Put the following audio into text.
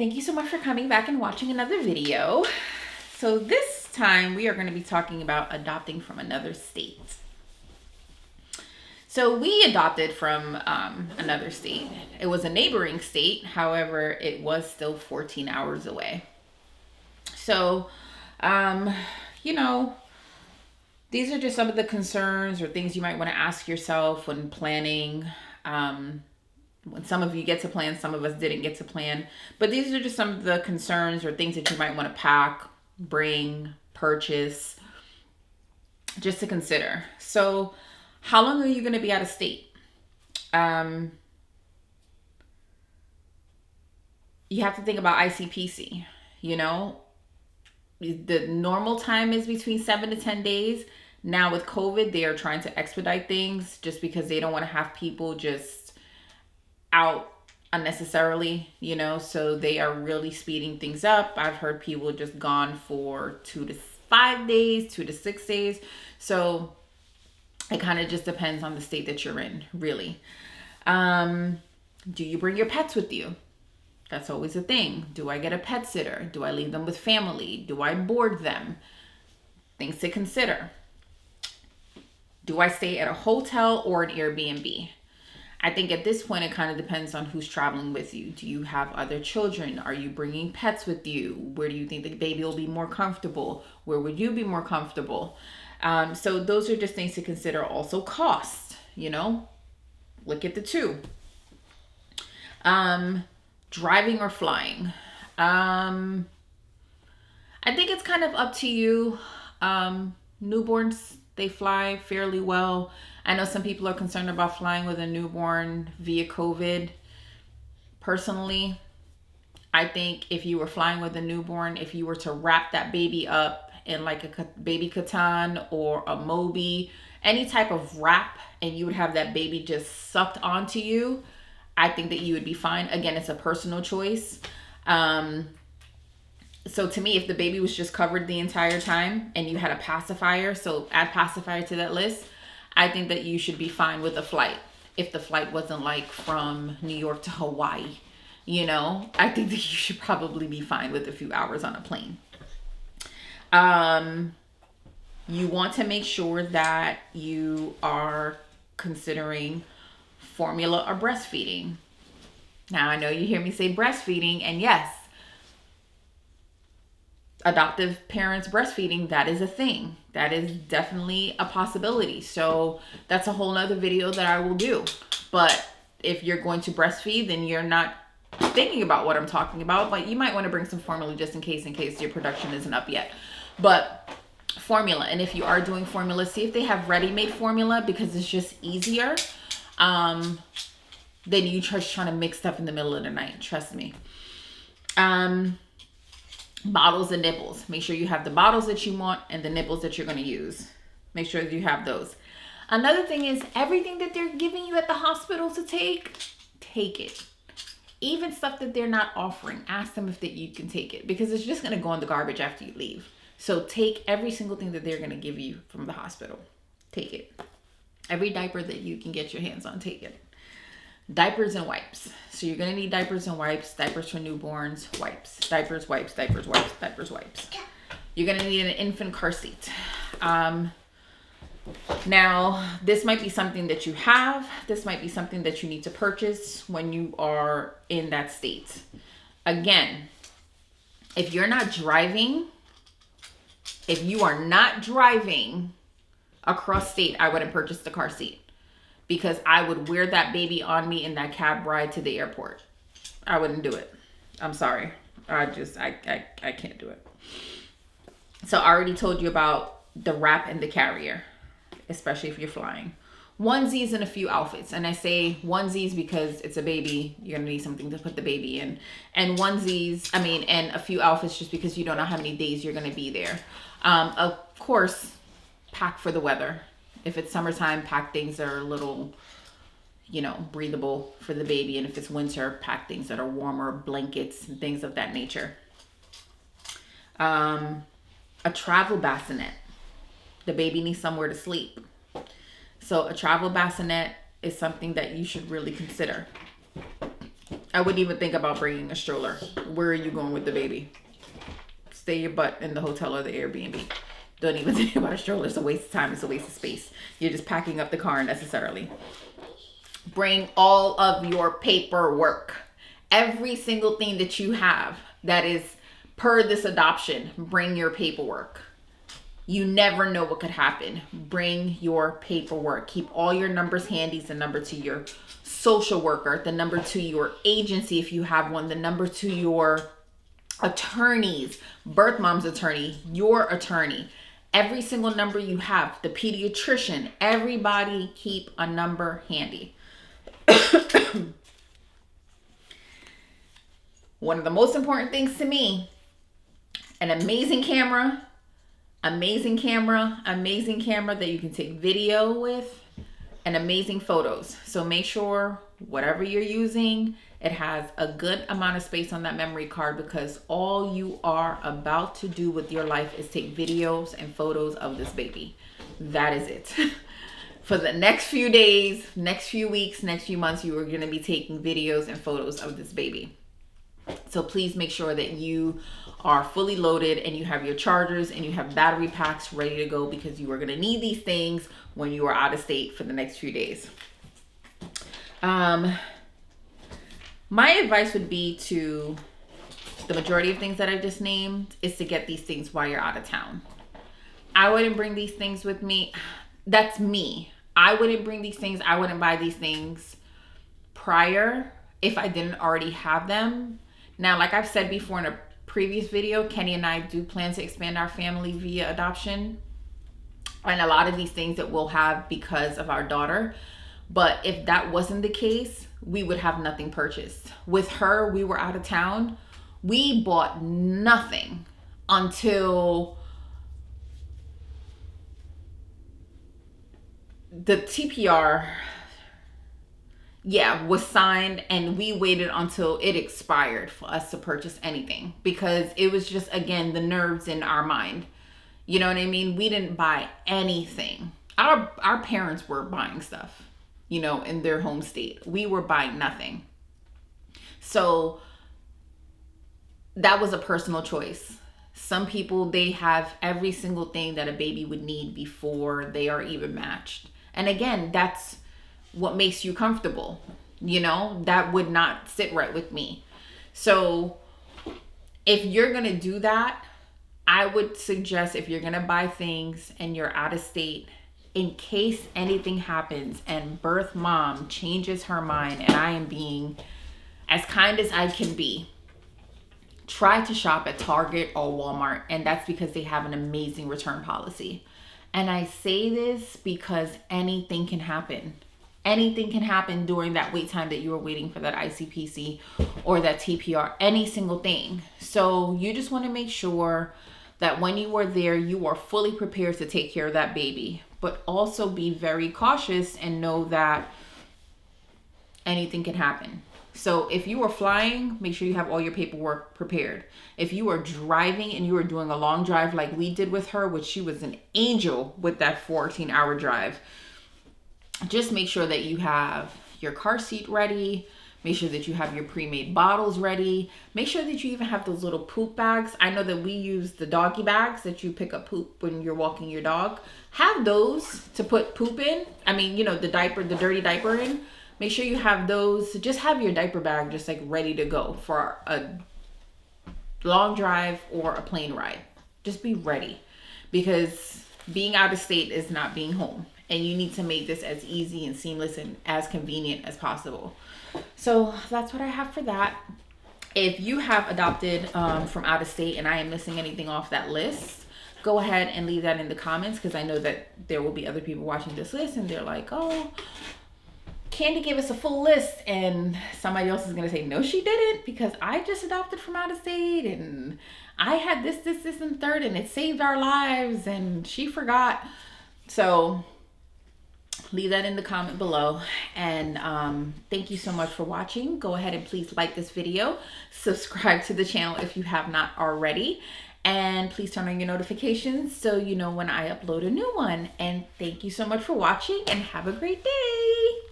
Thank you so much for coming back and watching another video. So this time we are going to be talking about adopting from another state. So we adopted from another state. It was a neighboring state. However, it was still 14 hours away. So, you know, these are just some of the concerns or things you might want to ask yourself when planning. When some of you get to plan, some of us didn't get to plan. But these are just some of the concerns or things that you might want to pack, bring, purchase, just to consider. So how long are you going to be out of state? You have to think about ICPC. You know, the normal time is between 7 to 10 days. Now with COVID, they are trying to expedite things just because they don't want to have people just out unnecessarily, you know, so they are really speeding things up. I've heard people just gone for 2 to 5 days, 2 to 6 days. So it kind of just depends on the state that you're in, really. Do you bring your pets with you? That's always a thing. Do I get a pet sitter? Do I leave them with family? Do I board them? Things to consider. Do I stay at a hotel or an Airbnb? I think at this point, it kind of depends on who's traveling with you. Do you have other children? Are you bringing pets with you? Where do you think the baby will be more comfortable? Where would you be more comfortable? So those are just things to consider. Also cost, you know, look at the two. Driving or flying. I think it's kind of up to you. Newborns, they fly fairly well. I know some people are concerned about flying with a newborn via COVID. Personally, I think if you were flying with a newborn, if you were to wrap that baby up in like a baby katan or a Moby, any type of wrap, and you would have that baby just sucked onto you, I think that you would be fine. Again, it's a personal choice. So to me, if the baby was just covered the entire time and you had a pacifier, so add pacifier to that list, I think that you should be fine with a flight. If the flight wasn't like from New York to Hawaii, you know, I think that you should probably be fine with a few hours on a plane. You want to make sure that you are considering formula or breastfeeding. Now, I know you hear me say breastfeeding, and yes, adoptive parents breastfeeding, that is a thing. That is definitely a possibility. So that's a whole nother video that I will do. But if you're going to breastfeed, then you're not thinking about what I'm talking about, but you might want to bring some formula just in case your production isn't up yet. But formula, and if you are doing formula, see if they have ready-made formula, because it's just easier than you just trying to mix stuff in the middle of the night. Trust me. Bottles and nipples. Make sure you have the bottles that you want and the nipples that you're going to use. Make sure that you have those. Another thing is everything that they're giving you at the hospital to take it. Even stuff that they're not offering, ask them if you can take it, because it's just going to go in the garbage after you leave. So take every single thing that they're going to give you from the hospital. Take it. Every diaper that you can get your hands on, take it. Diapers and wipes. So you're going to need diapers and wipes. Diapers for newborns, wipes. Diapers, wipes, diapers, wipes, diapers, wipes. You're going to need an infant car seat. Now, this might be something that you have. This might be something that you need to purchase when you are in that state. Again, if you're not driving, if you are not driving across state, I wouldn't purchase the car seat. Because I would wear that baby on me in that cab ride to the airport. I wouldn't do it. I'm sorry. I can't do it. So I already told you about the wrap and the carrier, especially if you're flying. Onesies and a few outfits. And I say onesies because it's a baby. You're going to need something to put the baby in. And and a few outfits just because you don't know how many days you're going to be there. Of course, pack for the weather. If it's summertime, pack things that are a little, you know, breathable for the baby. And if it's winter, pack things that are warmer, blankets and things of that nature. A travel bassinet. The baby needs somewhere to sleep. So a travel bassinet is something that you should really consider. I wouldn't even think about bringing a stroller. Where are you going with the baby? Stay your butt in the hotel or the Airbnb. Don't even think about a stroller. It's a waste of time. It's a waste of space. You're just packing up the car unnecessarily. Bring all of your paperwork. Every single thing that you have that is per this adoption, bring your paperwork. You never know what could happen. Bring your paperwork. Keep all your numbers handy. The number to your social worker, the number to your agency if you have one, the number to your attorneys, birth mom's attorney, your attorney. Every single number you have, the pediatrician, everybody keep a number handy. One of the most important things to me, an amazing camera that you can take video with, and amazing photos. So make sure whatever you're using, it has a good amount of space on that memory card, because all you are about to do with your life is take videos and photos of this baby. That is it. For the next few days, next few weeks, next few months, you are going to be taking videos and photos of this baby. So please make sure that you are fully loaded and you have your chargers and you have battery packs ready to go, because you are going to need these things when you are out of state for the next few days. My advice would be to the majority of things that I just named is to get these things while you're out of town. I wouldn't bring these things with me. That's me. I wouldn't bring these things. I wouldn't buy these things prior if I didn't already have them. Now, like I've said before in a previous video, Kenny and I do plan to expand our family via adoption. And a lot of these things that we'll have because of our daughter. But if that wasn't the case, we would have nothing purchased. With her, we were out of town. We bought nothing until the TPR, was signed, and we waited until it expired for us to purchase anything, because it was just, again, the nerves in our mind. You know what I mean? We didn't buy anything. Our parents were buying stuff, in their home state. We were buying nothing. So that was a personal choice. Some people, they have every single thing that a baby would need before they are even matched. And again, that's what makes you comfortable. That would not sit right with me. So if you're going to do that, I would suggest, if you're going to buy things and you're out of state, in case anything happens and birth mom changes her mind, and I am being as kind as I can be, try to shop at Target or Walmart. And that's because they have an amazing return policy. And I say this because anything can happen. Anything can happen during that wait time that you are waiting for that ICPC or that TPR, any single thing. So you just want to make sure that when you are there, you are fully prepared to take care of that baby, but also be very cautious and know that anything can happen. So if you are flying, make sure you have all your paperwork prepared. If you are driving and you are doing a long drive like we did with her, which she was an angel with that 14-hour drive, just make sure that you have your car seat ready. Make sure that you have your pre-made bottles ready. Make sure that you even have those little poop bags. I know that we use the doggy bags that you pick up poop when you're walking your dog. Have those to put poop in. I mean, the diaper, the dirty diaper in. Make sure you have those. Just have your diaper bag just like ready to go for a long drive or a plane ride. Just be ready, because being out of state is not being home, and you need to make this as easy and seamless and as convenient as possible. So that's what I have for that. If you have adopted from out of state and I am missing anything off that list, go ahead and leave that in the comments, because I know that there will be other people watching this list and they're like, oh, Khandy gave us a full list, and somebody else is going to say, no, she didn't, because I just adopted from out of state and I had this, and third, and it saved our lives, and she forgot. So leave that in the comment below. And thank you so much for watching. Go ahead and please like this video, subscribe to the channel if you have not already, and please turn on your notifications so you know when I upload a new one. And thank you so much for watching, and have a great day.